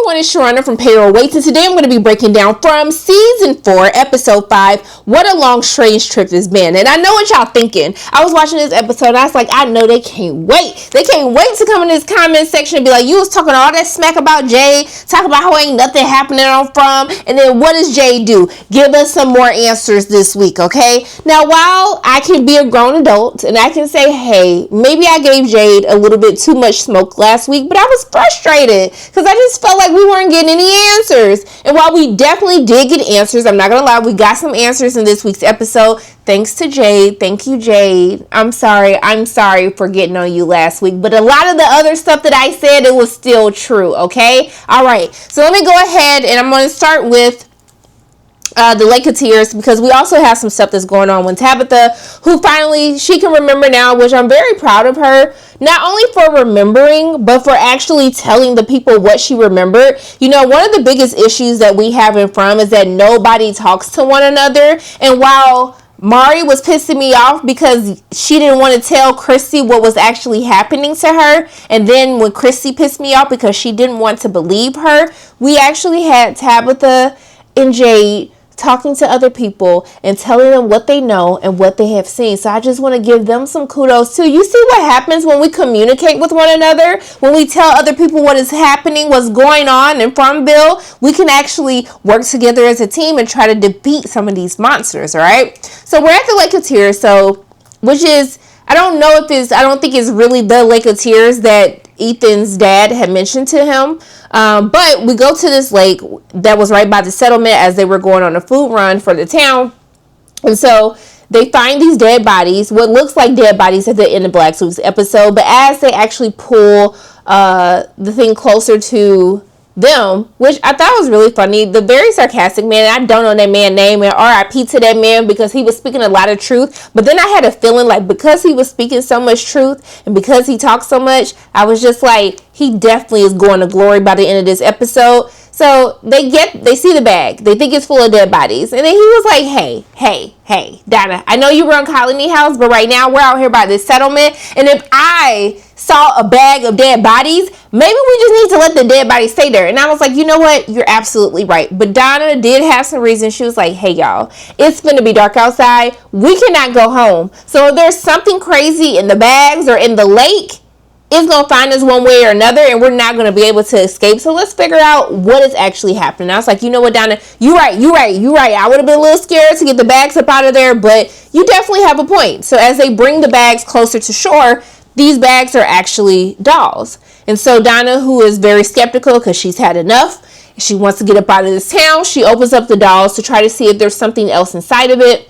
everyone, it's Sharona from Payroll Waits, and today I'm going to be breaking down from Season 4, Episode 5, what a long, strange trip it's been. And I know what y'all thinking. I was watching this episode, and I was like, I know they can't wait. They can't wait to come in this comment section and be like, you was talking all that smack about Jade, talking about how ain't nothing happening on From, and then what does Jade do? Give us some more answers this week, okay? Now, while I can be a grown adult, and I can say, hey, maybe I gave Jade a little bit too much smoke last week, but I was frustrated, because I just felt like we weren't getting any answers. And while we definitely did get answers, I'm not gonna lie, we got some answers in this week's episode thanks to Jade. Thank you, Jade. I'm sorry for getting on you last week, but a lot of the other stuff that I said, it was still true. Okay, all right, so let me go ahead and I'm going to start with the Lake of Tears, because we also have some stuff that's going on with Tabitha, who finally, she can remember now, which I'm very proud of her, not only for remembering, but for actually telling the people what she remembered. You know, one of the biggest issues that we have in From is that nobody talks to one another, and while Mari was pissing me off because she didn't want to tell Chrissy what was actually happening to her, and then when Chrissy pissed me off because she didn't want to believe her, we actually had Tabitha and Jade talking to other people and telling them what they know and what they have seen. So I just want to give them some kudos too. You see what happens when we communicate with one another, when we tell other people what is happening, what's going on in Fromville, we can actually work together as a team and try to defeat some of these monsters. All right, so we're at the Lake of Tears, which is, I don't think it's really the Lake of Tears that Ethan's dad had mentioned to him. But we go to this lake that was right by the settlement as they were going on a food run for the town. And so they find these dead bodies, what looks like dead bodies at the end of Black Soup's episode. But as they actually pull the thing closer to them, which I thought was really funny, the very sarcastic man, I don't know that man's name, and RIP to that man, because he was speaking a lot of truth, but then I had a feeling like because he was speaking so much truth and because he talked so much, I was just like, he definitely is going to glory by the end of this episode. So they see the bag, they think it's full of dead bodies, and then he was like, hey, Donna, I know you run Colony House, but right now we're out here by this settlement, and if I saw a bag of dead bodies, maybe we just need to let the dead bodies stay there. And I was like, you know what, you're absolutely right. But Donna did have some reason. She was like, hey y'all, it's gonna be dark outside, we cannot go home, so if there's something crazy in the bags or in the lake, it's going to find us one way or another, and we're not going to be able to escape. So let's figure out what is actually happening. I was like, you know what, Donna, you're right. I would have been a little scared to get the bags up out of there, but you definitely have a point. So as they bring the bags closer to shore, these bags are actually dolls. And so Donna, who is very skeptical because she's had enough, she wants to get up out of this town, she opens up the dolls to try to see if there's something else inside of it.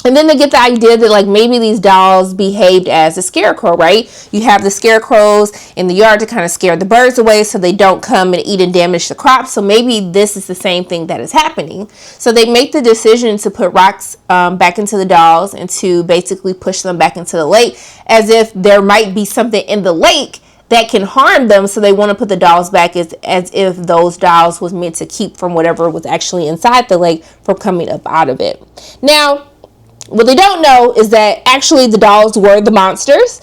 And then they get the idea that like maybe these dolls behaved as a scarecrow, right? You have the scarecrows in the yard to kind of scare the birds away so they don't come and eat and damage the crops. So maybe this is the same thing that is happening. So they make the decision to put rocks back into the dolls and to basically push them back into the lake, as if there might be something in the lake that can harm them. So they want to put the dolls back as if those dolls was meant to keep from whatever was actually inside the lake from coming up out of it. Now, what they don't know is that actually the dolls were the monsters.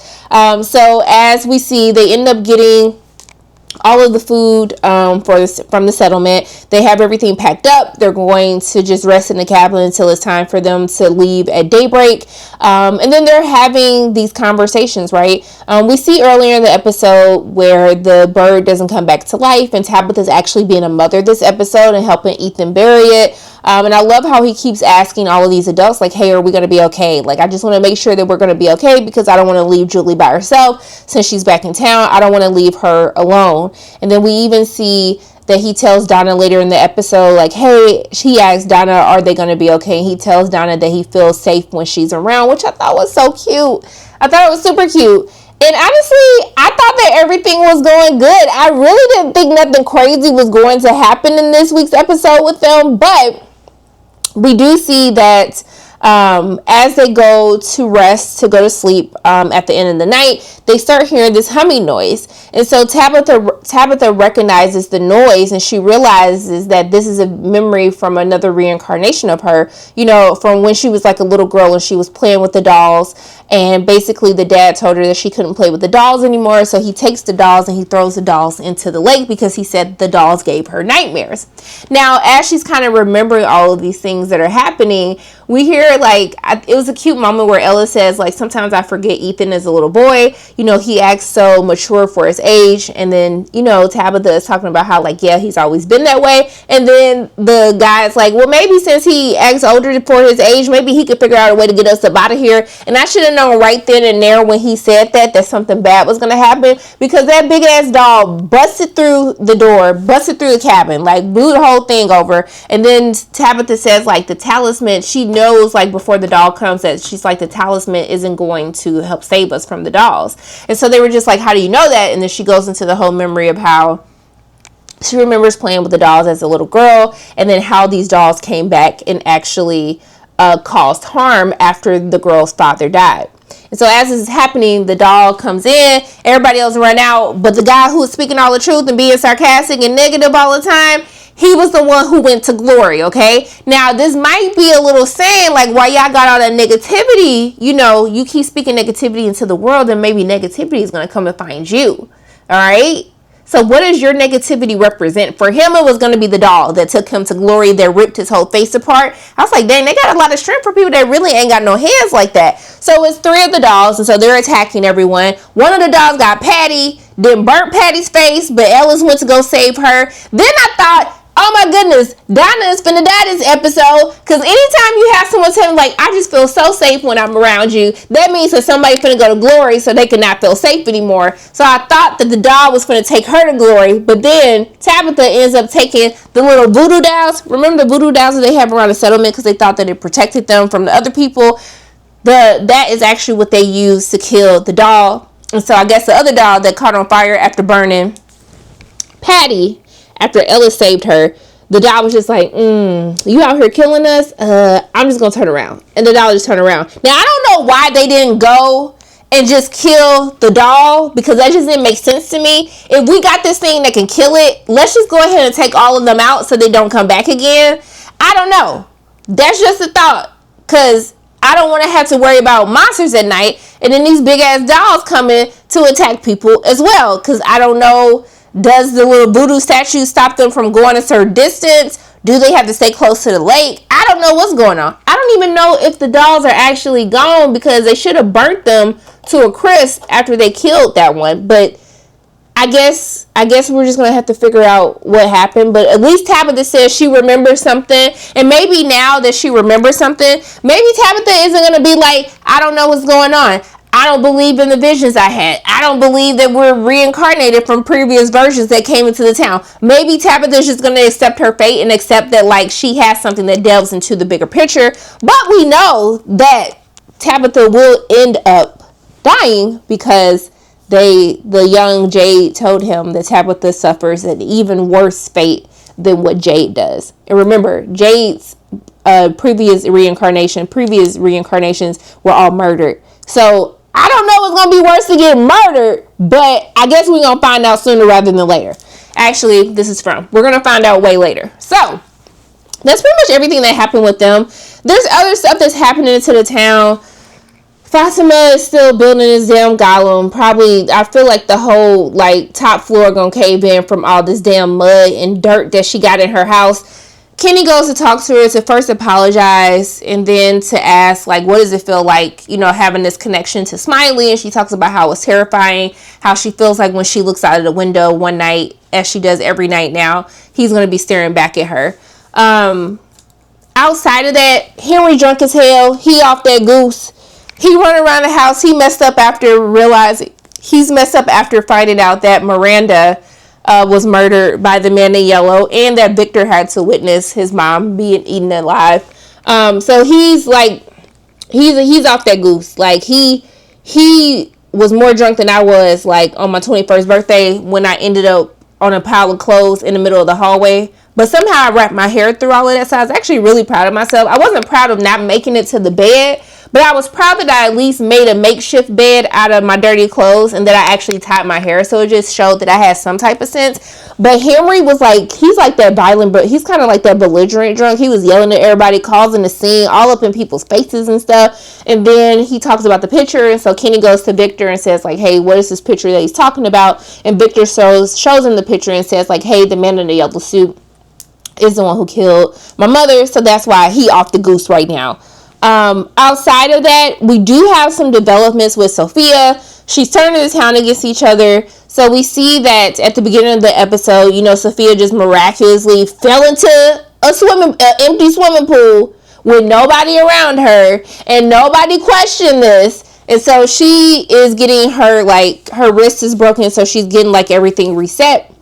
So as we see, they end up getting all of the food from the settlement. They have everything packed up. They're going to just rest in the cabin until it's time for them to leave at daybreak. And then they're having these conversations, right? We see earlier in the episode where the bird doesn't come back to life, and Tabitha's actually being a mother this episode and helping Ethan bury it. And I love how he keeps asking all of these adults, like, hey, are we going to be okay? Like, I just want to make sure that we're going to be okay, because I don't want to leave Julie by herself since she's back in town. I don't want to leave her alone. And then we even see that he tells Donna later in the episode, like, hey, he asks Donna, are they going to be okay? And he tells Donna that he feels safe when she's around, which I thought was so cute. I thought it was super cute. And honestly, I thought that everything was going good. I really didn't think nothing crazy was going to happen in this week's episode with them, but we do see that As they go to rest, to go to sleep, at the end of the night, they start hearing this humming noise. And so Tabitha recognizes the noise, and she realizes that this is a memory from another reincarnation of her, from when she was like a little girl and she was playing with the dolls. And basically the dad told her that she couldn't play with the dolls anymore. So he takes the dolls and he throws the dolls into the lake because he said the dolls gave her nightmares. Now, as she's kind of remembering all of these things that are happening, we hear it was a cute moment where Ella says, like, sometimes I forget Ethan is a little boy. He acts so mature for his age. And then, Tabitha is talking about how, like, yeah, he's always been that way. And then the guy's like, well, maybe since he acts older for his age, maybe he could figure out a way to get us up out of here. And I should have known right then and there when he said that something bad was going to happen, because that big ass doll busted through the door, busted through the cabin, like blew the whole thing over. And then Tabitha says, like, the talisman, she knows, like, before the doll comes, that she's like, the talisman isn't going to help save us from the dolls. And so they were just like, how do you know that? And then she goes into the whole memory of how she remembers playing with the dolls as a little girl, and then how these dolls came back and actually caused harm after the girl's father died. And so as this is happening, the doll comes in, everybody else run out, but the guy who was speaking all the truth and being sarcastic and negative all the time, he was the one who went to glory, okay? Now, this might be a little saying, like, why y'all got all that negativity, you keep speaking negativity into the world, and maybe negativity is going to come and find you, all right? So what does your negativity represent? For him, it was going to be the doll that took him to glory, that ripped his whole face apart. I was like, dang, they got a lot of strength for people that really ain't got no hands like that. So it's 3 of the dolls, and so they're attacking everyone. One of the dolls got Patty, then burnt Patty's face, but Ellis went to go save her. Then I thought, oh my goodness, Donna is finna die this episode. Because anytime you have someone tell me, like, I just feel so safe when I'm around you, that means that somebody finna go to glory so they cannot feel safe anymore. So I thought that the doll was finna take her to glory. But then Tabitha ends up taking the little voodoo dolls. Remember the voodoo dolls that they have around the settlement because they thought that it protected them from the other people? That is actually what they used to kill the doll. And so I guess the other doll that caught on fire after burning Patty, after Ella saved her, the doll was just like, you out here killing us? I'm just going to turn around. And the doll just turned around. Now, I don't know why they didn't go and just kill the doll, because that just didn't make sense to me. If we got this thing that can kill it, let's just go ahead and take all of them out so they don't come back again. I don't know. That's just a thought, because I don't want to have to worry about monsters at night and then these big ass dolls coming to attack people as well, because I don't know. Does the little voodoo statue stop them from going a certain distance? Do they have to stay close to the lake? I don't know what's going on. I don't even know if the dolls are actually gone, because they should have burnt them to a crisp after they killed that one. But I guess we're just going to have to figure out what happened. But at least Tabitha says she remembers something. And maybe now that she remembers something, maybe Tabitha isn't going to be like, I don't know what's going on. I don't believe in the visions I had. I don't believe that we're reincarnated from previous versions that came into the town. Maybe Tabitha's just going to accept her fate and accept that, like, she has something that delves into the bigger picture. But we know that Tabitha will end up dying, because the young Jade told him that Tabitha suffers an even worse fate than what Jade does. And remember, Jade's previous reincarnations were all murdered. So I don't know what's going to be worse than getting murdered, but I guess we're going to find out sooner rather than later. Actually, we're going to find out way later. So that's pretty much everything that happened with them. There's other stuff that's happening to the town. Fatima is still building his damn golem. Probably, I feel like the whole, like, top floor gonna cave in from all this damn mud and dirt that she got in her house. Kenny goes to talk to her to first apologize and then to ask, like, what does it feel like, having this connection to Smiley? And she talks about how it's terrifying, how she feels like when she looks out of the window one night, as she does every night now, he's going to be staring back at her. Outside of that, Henry drunk as hell. He off that goose. He run around the house. He's messed up after finding out that Miranda was murdered by the man in yellow, and that Victor had to witness his mom being eaten alive. So he's like, he's off that goose. Like, he was more drunk than I was, like, on my 21st birthday when I ended up on a pile of clothes in the middle of the hallway But somehow I wrapped my hair through all of that. So I was actually really proud of myself. I wasn't proud of not making it to the bed, but I was proud that I at least made a makeshift bed out of my dirty clothes and that I actually tied my hair. So it just showed that I had some type of sense. But Henry was like, he's like that violent, but he's kind of like that belligerent drunk. He was yelling at everybody, causing the scene, all up in people's faces and stuff. And then he talks about the picture. And so Kenny goes to Victor and says like, hey, what is this picture that he's talking about? And Victor shows him the picture and says like, hey, the man in the yellow suit is the one who killed my mother. So that's why he off the goose right now. Outside of that, we do have some developments with Sophia. She's turning the town against each other. So we see that at the beginning of the episode, Sophia just miraculously fell into an empty swimming pool with nobody around her and nobody questioned this. And so she is getting her wrist is broken. So she's getting everything reset.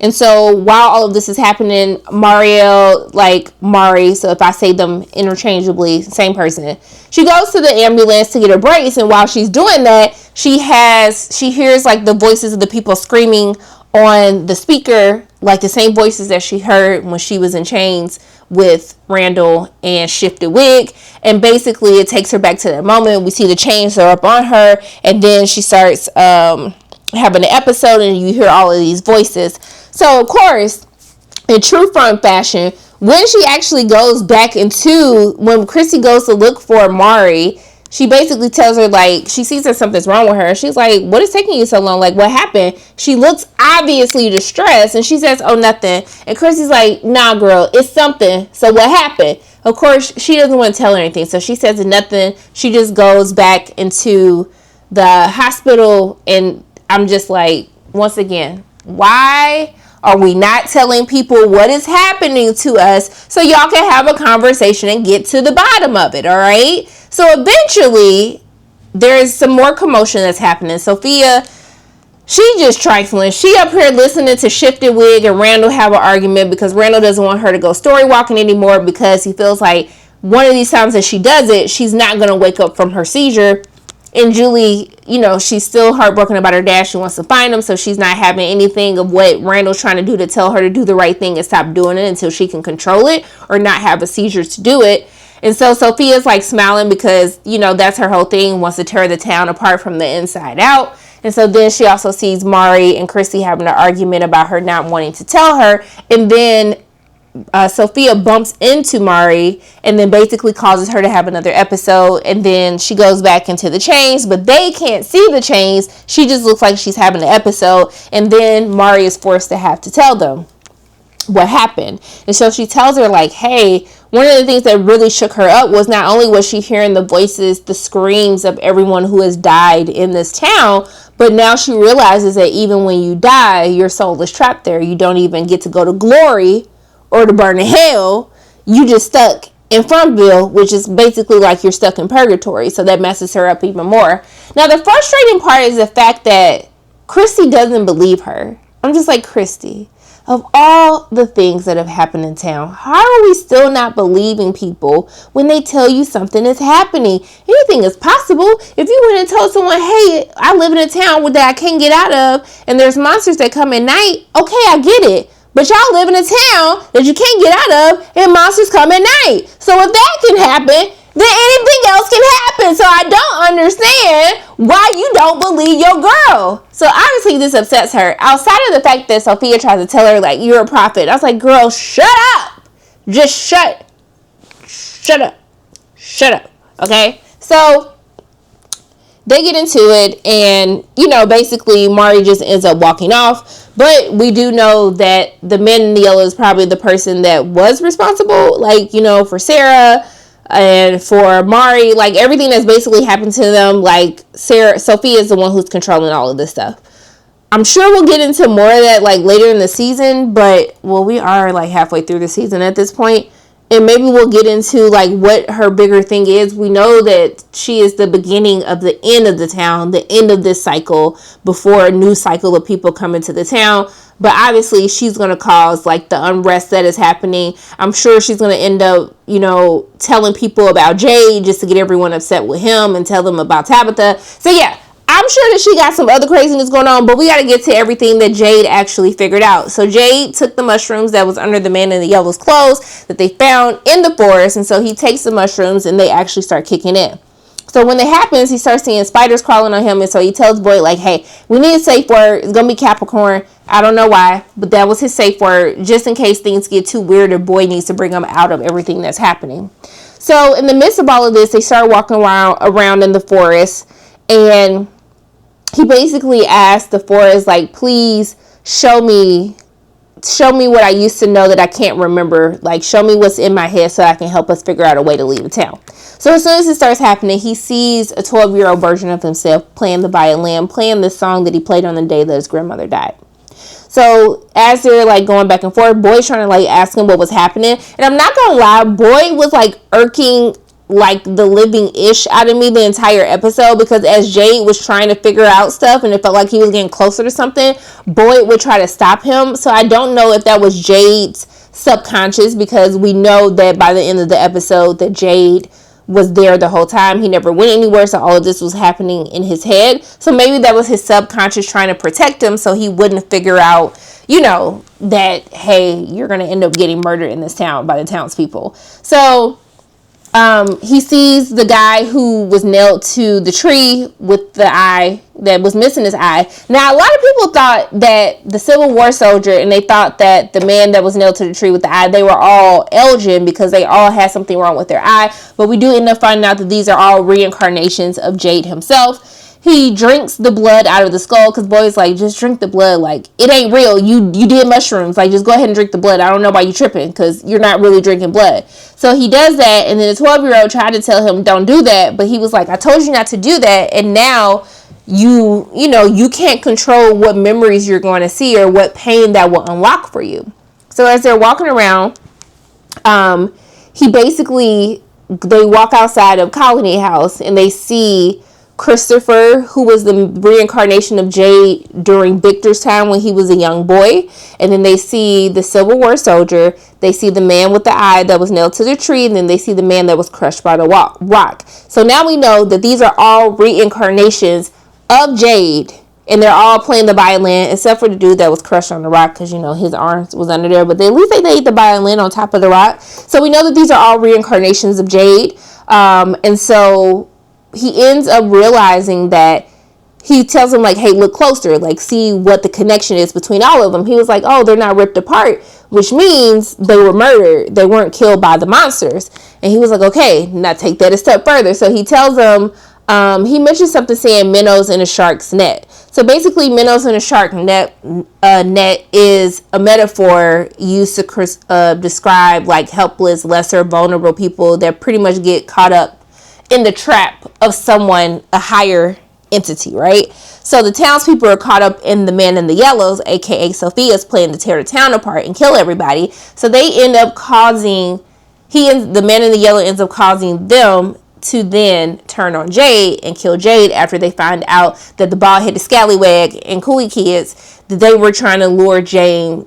And so while all of this is happening, Mari, so if I say them interchangeably, same person, she goes to the ambulance to get her brace. And while she's doing that, she hears the voices of the people screaming on the speaker, like the same voices that she heard when she was in chains with Randall and Shifted Wig. And basically it takes her back to that moment. We see the chains are up on her, and then she starts having an episode, and you hear all of these voices. So of course, in true front fashion, when she actually goes back when Chrissy goes to look for Mari, she basically tells her she sees that something's wrong with her. She's like, what is taking you so long? What happened? She looks obviously distressed, and she says, oh, nothing. And Chrissy's like, nah, girl, it's something. So what happened? Of course, she doesn't want to tell her anything. So she says nothing. She just goes back into the hospital, and I'm just like, once again, why are we not telling people what is happening to us so y'all can have a conversation and get to the bottom of it, all right? So eventually, there's some more commotion that's happening. Sophia, she just trifling. She up here listening to Shifted Wig and Randall have an argument because Randall doesn't want her to go story walking anymore because he feels like one of these times that she does it, she's not going to wake up from her seizure. And Julie, she's still heartbroken about her dad. She wants to find him, so she's not having anything of what Randall's trying to do to tell her to do the right thing and stop doing it until she can control it or not have a seizure to do it. And so Sophia's smiling because, that's her whole thing, wants to tear the town apart from the inside out. And so then she also sees Mari and Chrissy having an argument about her not wanting to tell her. And then Sophia bumps into Mari and then basically causes her to have another episode, and then she goes back into the chains, but they can't see the chains. She just looks like she's having an episode, and then Mari is forced to have to tell them what happened. And so she tells her hey, one of the things that really shook her up was not only was she hearing the voices, the screams of everyone who has died in this town, but now she realizes that even when you die, your soul is trapped there. You don't even get to go to glory or to burn in hell. You just stuck in Frontville, which is basically you're stuck in purgatory. So that messes her up even more. Now, the frustrating part is the fact that Christy doesn't believe her. I'm just like, Christy, of all the things that have happened in town, how are we still not believing people when they tell you something is happening? Anything is possible. If you went and told someone, hey, I live in a town that I can't get out of, and there's monsters that come at night, okay, I get it. But y'all live in a town that you can't get out of, and monsters come at night. So if that can happen, then anything else can happen. So I don't understand why you don't believe your girl. So obviously this upsets her. Outside of the fact that Sophia tries to tell her you're a prophet, I was like, girl, shut up. Just shut up. Okay? So they get into it, and basically Mari just ends up walking off. But we do know that the man in the yellow is probably the person that was responsible, for Sarah and for Mari, everything that's basically happened to them. Sophia is the one who's controlling all of this stuff. I'm sure we'll get into more of that later in the season, but we are halfway through the season at this point. And maybe we'll get into what her bigger thing is. We know that she is the beginning of the end of the town, the end of this cycle before a new cycle of people come into the town. But obviously she's going to cause the unrest that is happening. I'm sure she's going to end up, telling people about Jade just to get everyone upset with him and tell them about Tabitha. So yeah, I'm sure that she got some other craziness going on, but we got to get to everything that Jade actually figured out. So Jade took the mushrooms that was under the man in the yellow's clothes that they found in the forest, and so he takes the mushrooms and they actually start kicking in. So when it happens, he starts seeing spiders crawling on him, and so he tells Boy, like, hey, we need a safe word. It's going to be Capricorn. I don't know why, but that was his safe word, just in case things get too weird or Boy needs to bring him out of everything that's happening. So in the midst of all of this, they start walking around in the forest, and he basically asked the forest, like, please show me what I used to know that I can't remember. Like, show me what's in my head so I can help us figure out a way to leave the town. So as soon as it starts happening, he sees a 12-year-old version of himself playing the violin, playing the song that he played on the day that his grandmother died. So as they're like going back and forth, Boy's trying to like ask him what was happening. And I'm not gonna lie, Boy was like irking like the living ish out of me the entire episode, because as Jade was trying to figure out stuff and it felt like he was getting closer to something, Boyd would try to stop him. So I don't know if that was Jade's subconscious, because we know that by the end of the episode that Jade was there the whole time. He never went anywhere, so all of this was happening in his head. So maybe that was his subconscious trying to protect him so he wouldn't figure out, you know, that, hey, you're going to end up getting murdered in this town by the townspeople. So he sees the guy who was nailed to the tree with the eye that was missing his eye. Now, a lot of people thought that the Civil War soldier, and they thought that the man that was nailed to the tree with the eye, they were all Elgin because they all had something wrong with their eye. But we do end up finding out that these are all reincarnations of Jade himself. He drinks the blood out of the skull, because Boy's like, just drink the blood. Like, it ain't real. You did mushrooms. Like, just go ahead and drink the blood. I don't know why you tripping, because you're not really drinking blood. So he does that, and then the 12-year-old tried to tell him, don't do that. But he was like, I told you not to do that, and now you can't control what memories you're going to see or what pain that will unlock for you. So as they're walking around, they walk outside of Colony House, and they see Christopher, who was the reincarnation of Jade during Victor's time when he was a young boy. And then they see the Civil War soldier. They see the man with the eye that was nailed to the tree. And then they see the man that was crushed by the rock. So now we know that these are all reincarnations of Jade. And they're all playing the violin, except for the dude that was crushed on the rock, because, his arms was under there. But at least they laid the violin on top of the rock. So we know that these are all reincarnations of Jade. And so he ends up realizing that, he tells him, like, hey, look closer, like, see what the connection is between all of them. He was like, oh, they're not ripped apart, which means they were murdered. They weren't killed by the monsters. And he was like, okay, now take that a step further. So he tells them, he mentioned something saying minnows in a shark's net. So basically, minnows in a shark net is a metaphor used to describe, like, helpless, lesser, vulnerable people that pretty much get caught up in the trap of someone, a higher entity, right? So the townspeople are caught up in the man in the yellows, aka Sophia's plan to tear the town apart and kill everybody. So they end up the man in the yellow ends up causing them to then turn on Jade and kill Jade after they find out that the bald-headed scallywag and Coolie kids, that they were trying to lure Jade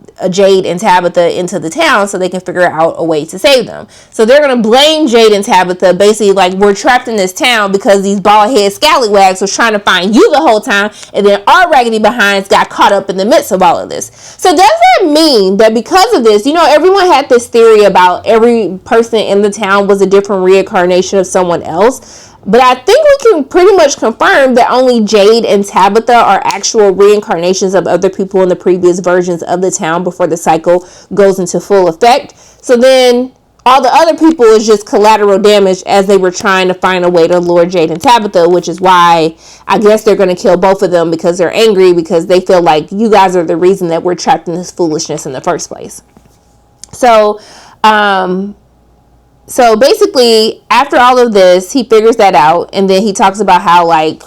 and Tabitha into the town so they can figure out a way to save them. So they're going to blame Jade and Tabitha, basically like, we're trapped in this town because these bald-headed scallywags was trying to find you the whole time, and then our raggedy behinds got caught up in the midst of all of this. So does that mean that because of this, everyone had this theory about every person in the town was a different reincarnation of someone else? But I think we can pretty much confirm that only Jade and Tabitha are actual reincarnations of other people in the previous versions of the town before the cycle goes into full effect. So then all the other people is just collateral damage as they were trying to find a way to lure Jade and Tabitha, which is why I guess they're going to kill both of them, because they're angry, because they feel like you guys are the reason that we're trapped in this foolishness in the first place. So basically, after all of this, he figures that out, and then he talks about how, like,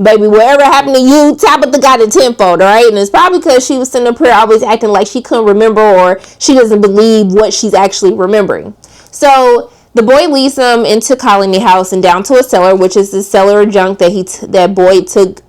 baby, whatever happened to you, Tabitha got it tenfold, all right? And it's probably because she was sitting up here always acting like she couldn't remember, or she doesn't believe what she's actually remembering. So the boy leads them into Colony House and down to a cellar, which is the cellar of junk that Boyd took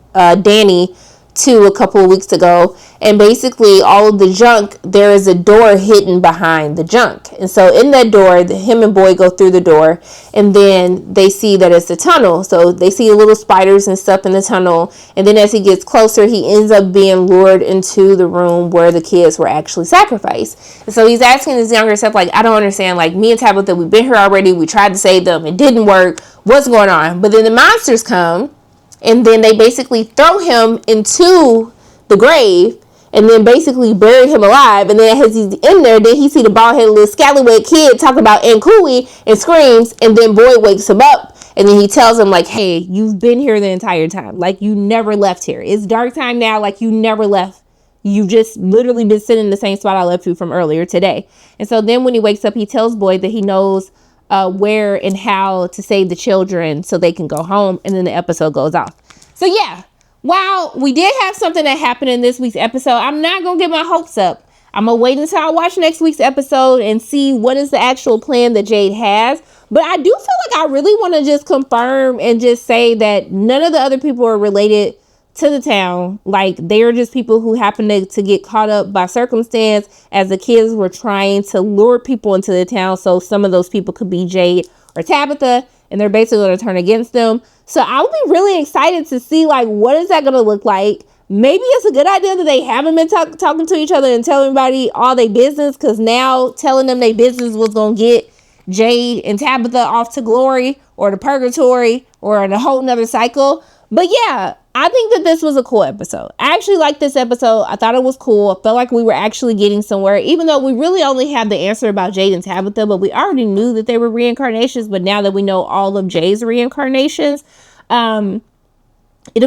Danny to a couple of weeks ago, and basically all of the junk, there is a door hidden behind the junk, and so in that door, him and Boy go through the door, and then they see that it's a tunnel. So they see little spiders and stuff in the tunnel, and then as he gets closer, he ends up being lured into the room where the kids were actually sacrificed. And so he's asking his younger self, like, I don't understand, like, me and Tabitha, we've been here already, we tried to save them, it didn't work, what's going on? But then the monsters come, and then they basically throw him into the grave, and then basically bury him alive. And then as he's in there, then he see the bald-headed little scallywag kid talk about Aunt Cooey and screams, and then Boy wakes him up, and then he tells him, like, hey, you've been here the entire time. Like, you never left here. It's dark time now. Like, you never left. You just literally been sitting in the same spot I left you from earlier today. And so then when he wakes up, he tells Boy that he knows where and how to save the children so they can go home, and then the episode goes off. So yeah, while we did have something that happened in this week's episode, I'm not gonna get my hopes up. I'm gonna wait until I watch next week's episode and see what is the actual plan that Jade has. But I do feel like I really want to just confirm and just say that none of the other people are related to the town. Like, they are just people who happen to get caught up by circumstance as the kids were trying to lure people into the town. So some of those people could be Jade or Tabitha, and they're basically going to turn against them. So I'll be really excited to see, like, what is that going to look like? Maybe it's a good idea that they haven't been talking to each other and telling everybody all their business, because now telling them their business was going to get Jade and Tabitha off to glory or to purgatory or in a whole nother cycle. But yeah, I think that this was a cool episode. I actually liked this episode. I thought it was cool. I felt like we were actually getting somewhere, even though we really only had the answer about Jade and Tabitha, but we already knew that they were reincarnations. But now that we know all of Jade's reincarnations, it'll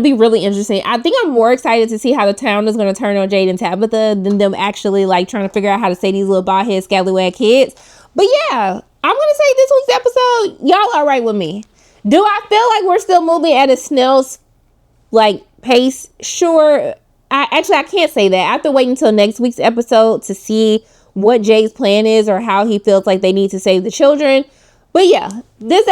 be really interesting. I think I'm more excited to see how the town is going to turn on Jade and Tabitha than them actually, like, trying to figure out how to say these little bald-head scallywag kids. But yeah, I'm going to say this week's episode, y'all all right with me. Do I feel like we're still moving at a snail's, like, pace? Sure. I can't say that. I have to wait until next week's episode to see what Jade's plan is or how he feels like they need to save the children. But yeah, this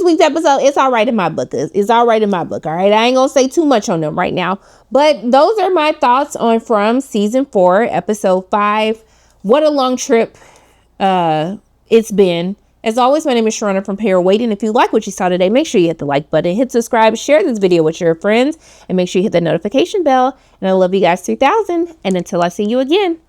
week's episode, it's all right in my book. It's all right in my book, all right? I ain't gonna say too much on them right now. But those are my thoughts on From Season 4, Episode 5. What a long trip it's been. As always, my name is Sharona from Pair Waiting. If you like what you saw today, make sure you hit the like button, hit subscribe, share this video with your friends, and make sure you hit the notification bell. And I love you guys 3000. And until I see you again,